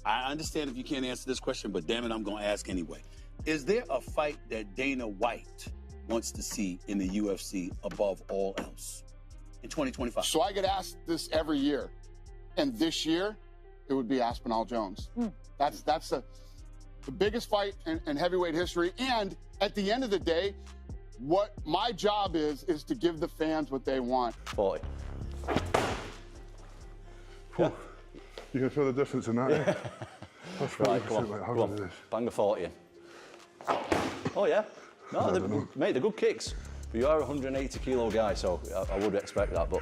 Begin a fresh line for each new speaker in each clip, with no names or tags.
I understand if you can't answer this question, but damn it, I'm going to ask anyway. Is there a fight that Dana White wants to see in the UFC above all else in 2025?
So I get asked this every year, and this year it would be Aspinall Jones. That's the biggest fight in heavyweight history. And at the end of the day, what my job is to give the fans what they want.
40.
Yeah. You can feel the difference in that. Yeah. That's 40%.
Right, come on. Bang the 40 in. Oh yeah. No, mate, they're good kicks. But you are a 180 kilo guy, so I would expect that. But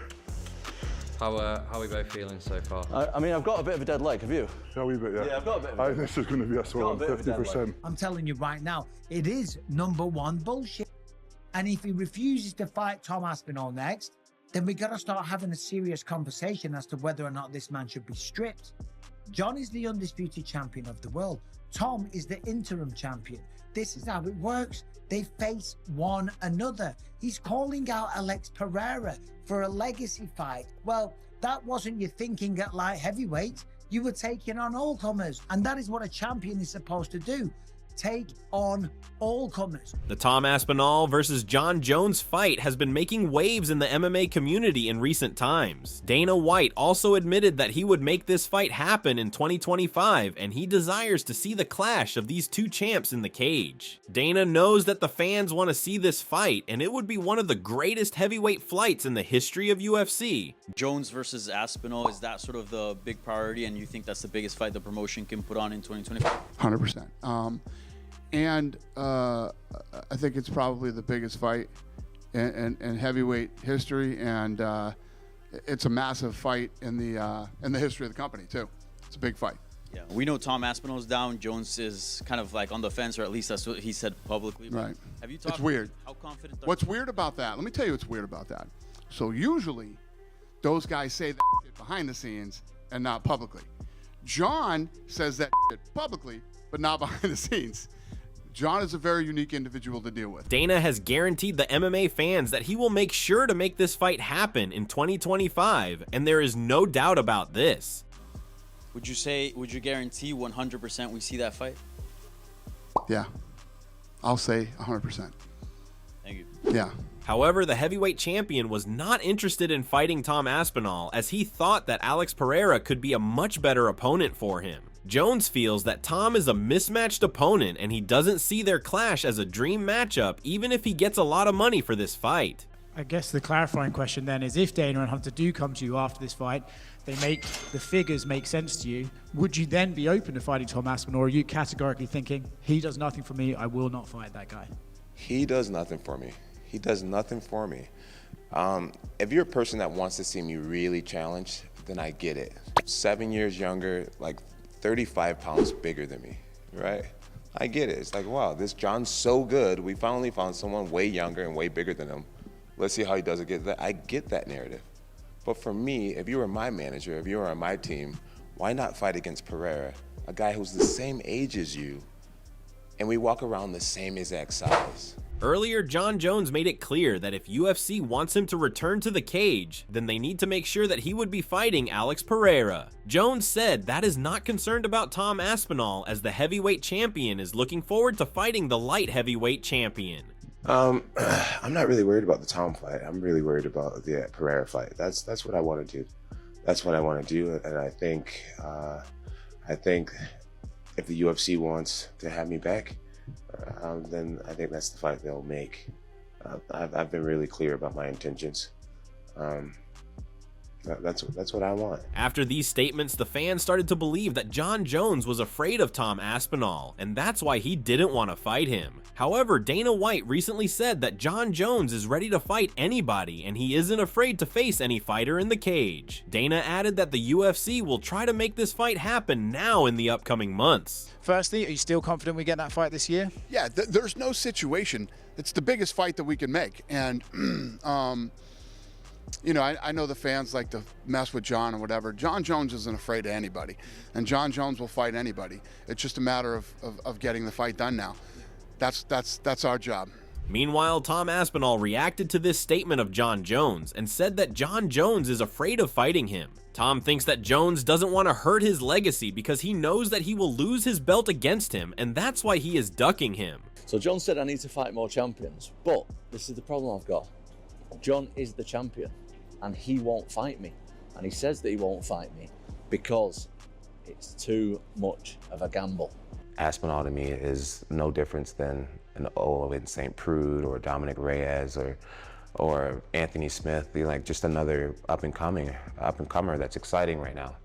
how are we both feeling so far?
I mean, I've got a bit of a dead leg. Have you?
Yeah, a wee bit, yeah.
Yeah, I've got a bit of
I think this is going to be a sort of 50%.
I'm telling you right now, it is #1 bullshit. And if he refuses to fight Tom Aspinall next, then we got to start having a serious conversation as to whether or not this man should be stripped. John is the undisputed champion of the world. Tom is the interim champion. This is how it works. They face one another. He's calling out Alex Pereira for a legacy fight. Well, that wasn't your thinking at light heavyweight. You were taking on all comers. And that is what a champion is supposed to do. Take on all comers.
The Tom Aspinall versus John Jones fight has been making waves in the MMA community in recent times. Dana White also admitted that he would make this fight happen in 2025, and he desires to see the clash of these two champs in the cage. Dana knows that the fans want to see this fight, and it would be one of the greatest heavyweight fights in the history of UFC.
Jones versus Aspinall, is that sort of the big priority, and you think that's the biggest fight the promotion can put on in 2025?
100%. And I think it's probably the biggest fight in heavyweight history, and it's a massive fight in the history of the company too. It's a big fight.
Yeah, we know Tom Aspinall's down. Jones is kind of like on the fence, or at least that's what he said publicly.
Right.
Have you talked?
It's weird.
How confident?
What's weird about that? Let me tell you what's weird about that. So usually, those guys say that shit behind the scenes and not publicly. John says that shit publicly, but not behind the scenes. John is a very unique individual to deal with.
Dana has guaranteed the MMA fans that he will make sure to make this fight happen in 2025, and there is no doubt about this.
Would you guarantee 100% we see that fight?
Yeah, I'll say 100%.
Thank you.
Yeah.
However, the heavyweight champion was not interested in fighting Tom Aspinall, as he thought that Alex Pereira could be a much better opponent for him. Jones feels that Tom is a mismatched opponent, and he doesn't see their clash as a dream matchup, even if he gets a lot of money for this fight.
I guess the clarifying question then is, if Dana and Hunter do come to you after this fight, the figures make sense to you, would you then be open to fighting Tom Aspinall, or are you categorically thinking, he does nothing for me, I will not fight that guy?
He does nothing for me. He does nothing for me. If you're a person that wants to see me really challenged, then I get it. 7 years younger, like 35 pounds bigger than me, right? I get it. It's like, wow, this John's so good. We finally found someone way younger and way bigger than him. Let's see how he does against that. I get that narrative. But for me, if you were my manager, if you were on my team, why not fight against Pereira, a guy who's the same age as you, and we walk around the same exact size?
Earlier, John Jones made it clear that if UFC wants him to return to the cage, then they need to make sure that he would be fighting Alex Pereira. Jones said that is not concerned about Tom Aspinall, as the heavyweight champion is looking forward to fighting the light heavyweight champion.
I'm not really worried about the Tom fight. I'm really worried about the Pereira fight. That's what I want to do. That's what I want to do, and I think if the UFC wants to have me back, then I think that's the fight they'll make. I've been really clear about my intentions. That's what I want.
After these statements, the fans started to believe that John Jones was afraid of Tom Aspinall, and that's why he didn't want to fight him. However, Dana White recently said that John Jones is ready to fight anybody, and he isn't afraid to face any fighter in the cage. Dana added that the UFC will try to make this fight happen now in the upcoming months.
Firstly, are you still confident we get that fight this year?
Yeah, there's no situation. It's the biggest fight that we can make, and you know, I know the fans like to mess with John or whatever. John Jones isn't afraid of anybody, and John Jones will fight anybody. It's just a matter of getting the fight done now. That's our job.
Meanwhile, Tom Aspinall reacted to this statement of John Jones and said that John Jones is afraid of fighting him. Tom thinks that Jones doesn't want to hurt his legacy because he knows that he will lose his belt against him, and that's why he is ducking him.
So John said I need to fight more champions, but this is the problem I've got. John is the champion, and he won't fight me. And he says that he won't fight me because it's too much of a gamble.
Aspinall to me is no difference than an Owen St. Prude or Dominic Reyes or Anthony Smith. They're like just another up-and-comer that's exciting right now.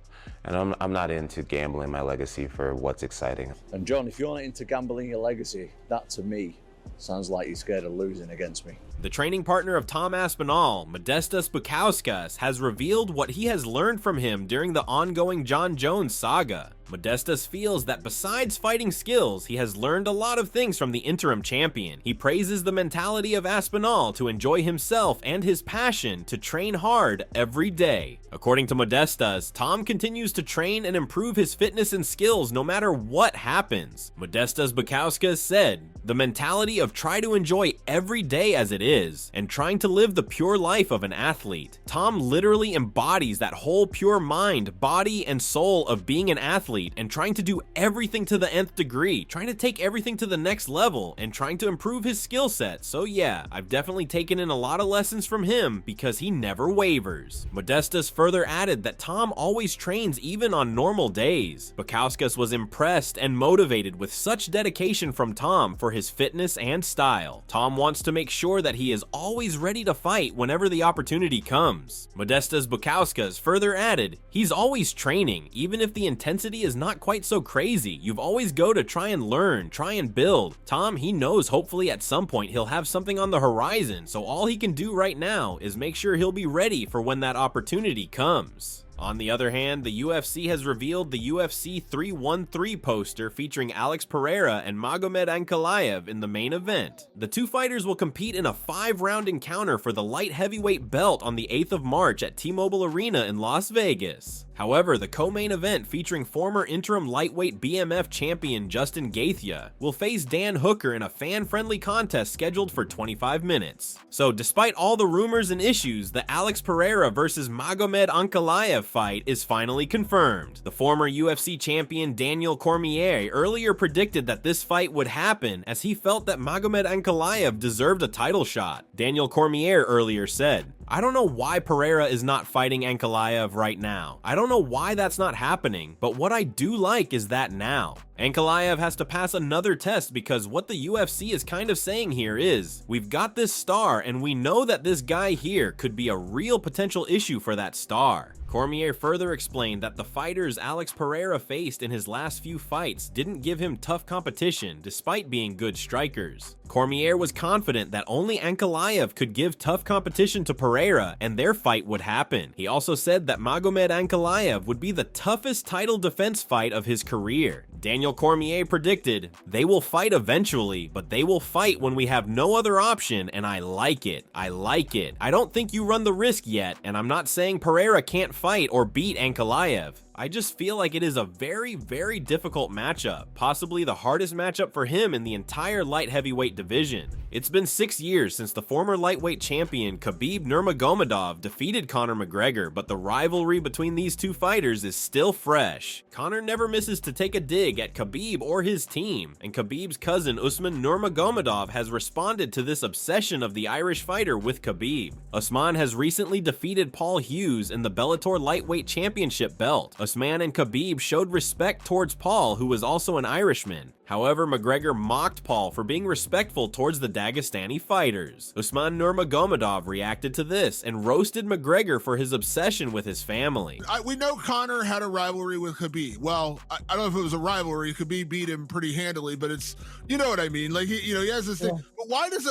And I'm not into gambling my legacy for what's exciting.
And John, if you're not into gambling your legacy, that to me sounds like you're scared of losing against me.
The training partner of Tom Aspinall, Modestas Bukauskas, has revealed what he has learned from him during the ongoing Jon Jones saga. Modestas feels that besides fighting skills, he has learned a lot of things from the interim champion. He praises the mentality of Aspinall to enjoy himself and his passion to train hard every day. According to Modestas, Tom continues to train and improve his fitness and skills no matter what happens. Modestas Bukauskas said, "The mentality of try to enjoy every day as it is, and trying to live the pure life of an athlete." Tom literally embodies that whole pure mind, body, and soul of being an athlete and trying to do everything to the nth degree, trying to take everything to the next level, and trying to improve his skill set. So yeah, I've definitely taken in a lot of lessons from him because he never wavers. Modestas further added that Tom always trains even on normal days. Bukauskas was impressed and motivated with such dedication from Tom for his fitness and style. Tom wants to make sure that he is always ready to fight whenever the opportunity comes. Modestas Bukauskas further added, "He's always training, even if the intensity is not quite so crazy. You've always go to try and learn, try and build. Tom, he knows hopefully at some point he'll have something on the horizon, so all he can do right now is make sure he'll be ready for when that opportunity comes." On the other hand, the UFC has revealed the UFC 313 poster featuring Alex Pereira and Magomed Ankalaev in the main event. The two fighters will compete in a 5-round encounter for the light heavyweight belt on the 8th of March at T-Mobile Arena in Las Vegas. However, the co-main event featuring former interim lightweight BMF champion Justin Gaethje will face Dan Hooker in a fan-friendly contest scheduled for 25 minutes. So despite all the rumors and issues, the Alex Pereira versus Magomed Ankalaev fight is finally confirmed. The former UFC champion Daniel Cormier earlier predicted that this fight would happen as he felt that Magomed Ankalaev deserved a title shot. Daniel Cormier earlier said, "I don't know why Pereira is not fighting Ankalaev right now. I don't know why that's not happening, but what I do like is that now." Ankalaev has to pass another test because what the UFC is kind of saying here is, we've got this star and we know that this guy here could be a real potential issue for that star. Cormier further explained that the fighters Alex Pereira faced in his last few fights didn't give him tough competition despite being good strikers. Cormier was confident that only Ankalaev could give tough competition to Pereira and their fight would happen. He also said that Magomed Ankalaev would be the toughest title defense fight of his career. Daniel Cormier predicted, "They will fight eventually, but they will fight when we have no other option, and I like it. I like it. I don't think you run the risk yet, and I'm not saying Pereira can't fight or beat Ankalaev. I just feel like it is a very, very difficult matchup, possibly the hardest matchup for him in the entire light heavyweight division. It's been 6 years since the former lightweight champion Khabib Nurmagomedov defeated Conor McGregor, but the rivalry between these two fighters is still fresh. Conor never misses to take a dig at Khabib or his team, and Khabib's cousin Usman Nurmagomedov has responded to this obsession of the Irish fighter with Khabib. Usman has recently defeated Paul Hughes in the Bellator lightweight championship belt. Usman and Khabib showed respect towards Paul, who was also an Irishman. However, McGregor mocked Paul for being respectful towards the Dagestani fighters. Usman Nurmagomedov reacted to this and roasted McGregor for his obsession with his family.
We know Conor had a rivalry with Khabib. Well, I don't know if it was a rivalry. Khabib beat him pretty handily, but it's, you know what I mean? Like, he has this thing. But why does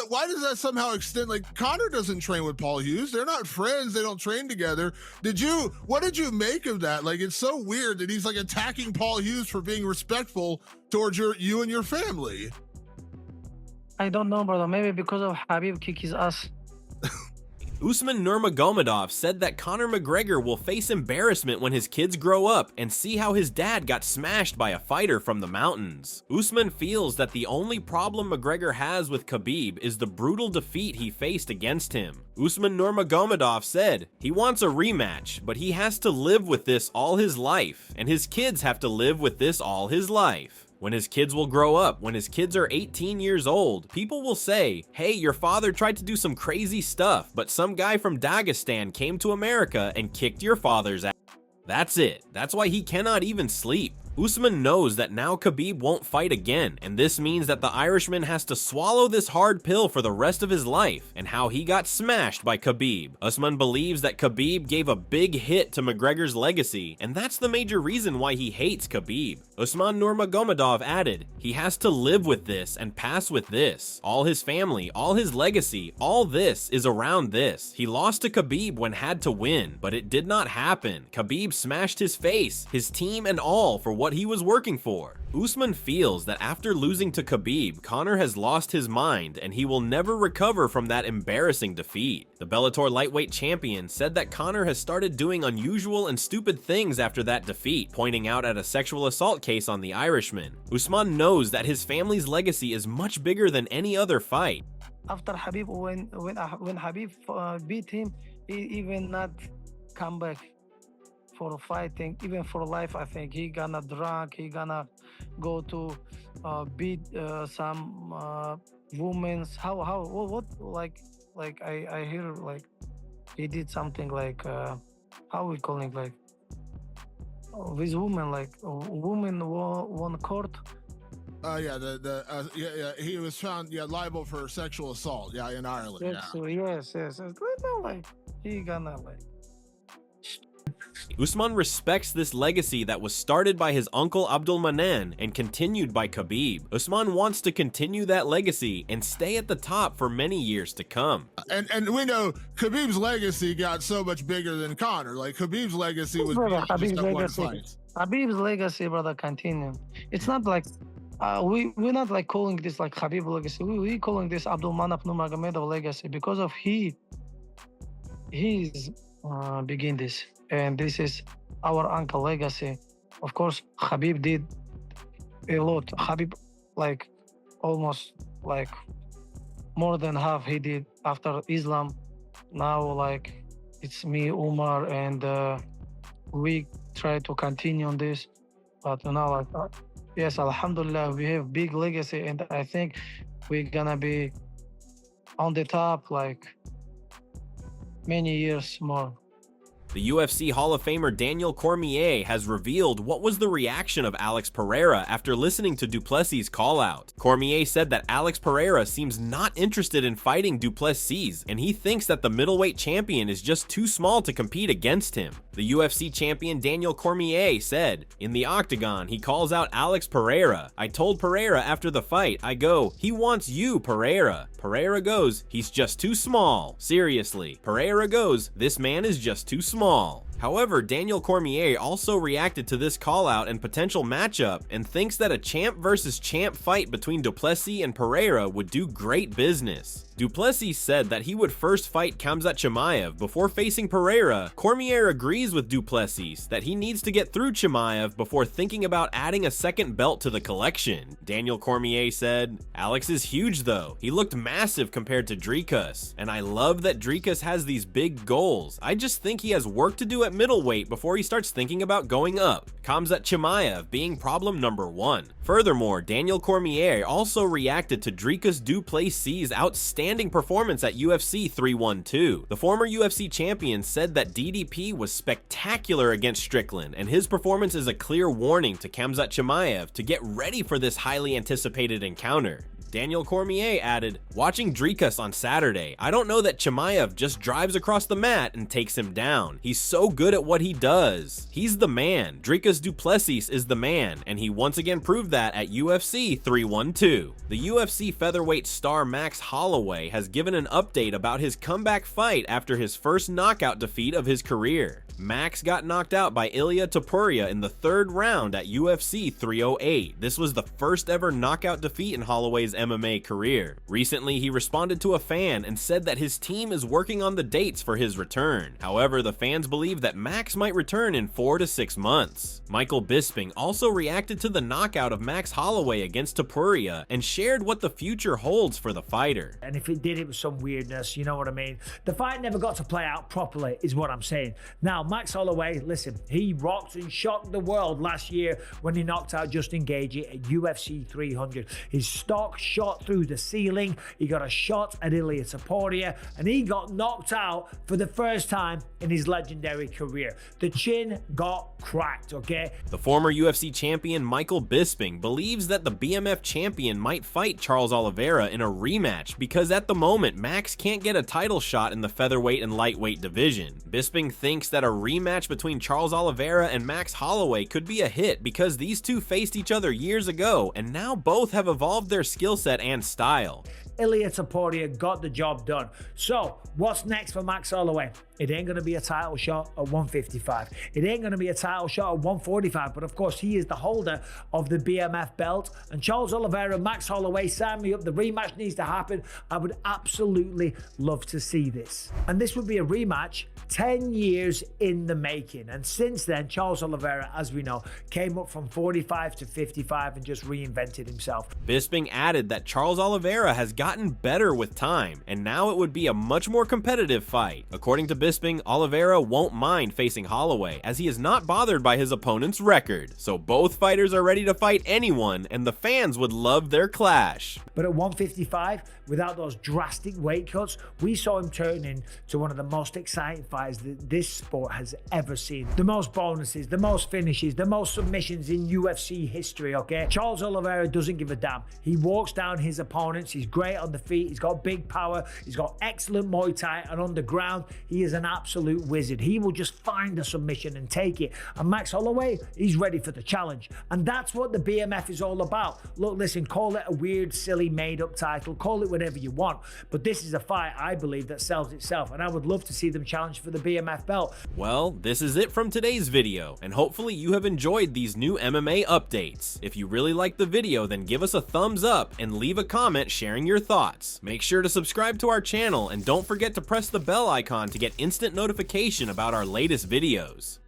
that somehow extend? Like, Conor doesn't train with Paul Hughes. They're not friends. They don't train together. What did you make of that? Like, it's so weird that he's like attacking Paul Hughes for being respectful towards you and your family.
I don't know, brother. Maybe because of Habib kick his ass.
Usman Nurmagomedov said that Conor McGregor will face embarrassment when his kids grow up and see how his dad got smashed by a fighter from the mountains. Usman feels that the only problem McGregor has with Khabib is the brutal defeat he faced against him. Usman Nurmagomedov said he wants a rematch, but he has to live with this all his life, and his kids have to live with this all his life. When his kids will grow up, when his kids are 18 years old, people will say, hey, your father tried to do some crazy stuff, but some guy from Dagestan came to America and kicked your father's ass. That's it. That's why he cannot even sleep. Usman knows that now Khabib won't fight again, and this means that the Irishman has to swallow this hard pill for the rest of his life, and how he got smashed by Khabib. Usman believes that Khabib gave a big hit to McGregor's legacy, and that's the major reason why he hates Khabib. Usman Nurmagomedov added, he has to live with this and pass with this. All his family, all his legacy, all this is around this. He lost to Khabib when had to win, but it did not happen. Khabib smashed his face, his team and all for what he was working for. Usman feels that after losing to Khabib, Conor has lost his mind and he will never recover from that embarrassing defeat. The Bellator lightweight champion said that Conor has started doing unusual and stupid things after that defeat, pointing out at a sexual assault case on the Irishman. Usman knows that his family's legacy is much bigger than any other fight.
After Khabib, when Khabib beat him, he even not come back for fighting, even for life. I think he gonna drunk, he gonna go to beat some women's. What like I hear like he did something like how we calling like with women, like women won court.
He was found liable for sexual assault in Ireland.
Yes. Like he gonna like.
Usman respects this legacy that was started by his uncle Abdulmanan and continued by Khabib. Usman wants to continue that legacy and stay at the top for many years to come.
And we know Khabib's legacy got so much bigger than Conor. Like Khabib's legacy was
Khabib's legacy, brother, continue. It's not like we're not like calling this like Khabib legacy. We calling this Abdulmanap Nurmagomedov legacy because of he's begin this. And this is our uncle legacy. Of course, Khabib did a lot. Khabib, like, almost, like, more than half he did after Islam. Now, like, it's me, Umar, and we try to continue on this. But now, like, yes, alhamdulillah, we have big legacy, and I think we're gonna be on the top, like, many years more.
The UFC Hall of Famer Daniel Cormier has revealed what was the reaction of Alex Pereira after listening to Du Plessis' call-out. Cormier said that Alex Pereira seems not interested in fighting Du Plessis, and he thinks that the middleweight champion is just too small to compete against him. The UFC champion Daniel Cormier said, in the octagon, he calls out Alex Pereira. I told Pereira after the fight, I go, he wants you, Pereira. Pereira goes, he's just too small. Seriously. Pereira goes, this man is just too small. However, Daniel Cormier also reacted to this call-out and potential matchup and thinks that a champ versus champ fight between Du Plessis and Pereira would do great business. Du Plessis said that he would first fight Khamzat Chimaev before facing Pereira. Cormier agrees with Du Plessis that he needs to get through Chimaev before thinking about adding a second belt to the collection. Daniel Cormier said, Alex is huge though. He looked massive compared to Dricus, and I love that Dricus has these big goals. I just think he has work to do at middleweight before he starts thinking about going up. Khamzat Chimaev being problem number 1. Furthermore, Daniel Cormier also reacted to Dricus Du Plessis' outstanding performance at UFC 312. The former UFC champion said that DDP was spectacular against Strickland, and his performance is a clear warning to Khamzat Chimaev to get ready for this highly anticipated encounter. Daniel Cormier added, watching Dricus on Saturday, I don't know that Chimaev just drives across the mat and takes him down. He's so good at what he does. He's the man. Dricus Du Plessis is the man, and he once again proved that at UFC 312. The UFC featherweight star Max Holloway has given an update about his comeback fight after his first knockout defeat of his career. Max got knocked out by Ilia Topuria in the 3rd round at UFC 308. This was the first ever knockout defeat in Holloway's MMA career. Recently, he responded to a fan and said that his team is working on the dates for his return. However, the fans believe that Max might return in 4 to 6 months. Michael Bisping also reacted to the knockout of Max Holloway against Topuria and shared what the future holds for the fighter.
And if it did, it was some weirdness, you know what I mean? The fight never got to play out properly, is what I'm saying. Now, Max Holloway, listen, he rocked and shocked the world last year when he knocked out Justin Gaethje at UFC 300. His stock shot through the ceiling, he got a shot at Ilia Topuria, and he got knocked out for the first time in his legendary career. The chin got cracked, okay?
The former UFC champion Michael Bisping believes that the BMF champion might fight Charles Oliveira in a rematch because at the moment, Max can't get a title shot in the featherweight and lightweight division. Bisping thinks that a rematch between Charles Oliveira and Max Holloway could be a hit because these two faced each other years ago and now both have evolved their skill set and style.
Ilia Topuria got the job done. So, what's next for Max Holloway? It ain't going to be a title shot at 155. It ain't going to be a title shot at 145. But of course, he is the holder of the BMF belt. And Charles Oliveira, Max Holloway, sign me up. The rematch needs to happen. I would absolutely love to see this. And this would be a rematch 10 years in the making. And since then, Charles Oliveira, as we know, came up from 45 to 55 and just reinvented himself.
Bisping added that Charles Oliveira has gotten better with time, and now it would be a much more competitive fight. According to Bisping, Oliveira won't mind facing Holloway, as he is not bothered by his opponent's record. So both fighters are ready to fight anyone, and the fans would love their clash.
But at 155, without those drastic weight cuts, we saw him turn into one of the most exciting fighters that this sport has ever seen. The most bonuses, the most finishes, the most submissions in UFC history, okay? Charles Oliveira doesn't give a damn. He walks down his opponents, he's great on the feet, he's got big power, he's got excellent Muay Thai, and on the ground, he is an absolute wizard. He will just find a submission and take it. And Max Holloway, he's ready for the challenge. And that's what the BMF is all about. Look, listen, call it a weird, silly, made-up title, call it whatever you want, but this is a fight, I believe, that sells itself, and I would love to see them challenge for the BMF belt.
Well, this is it from today's video, and hopefully you have enjoyed these new MMA updates. If you really liked the video, then give us a thumbs up and leave a comment sharing your thoughts. Make sure to subscribe to our channel, and don't forget to press the bell icon to get instant notification about our latest videos.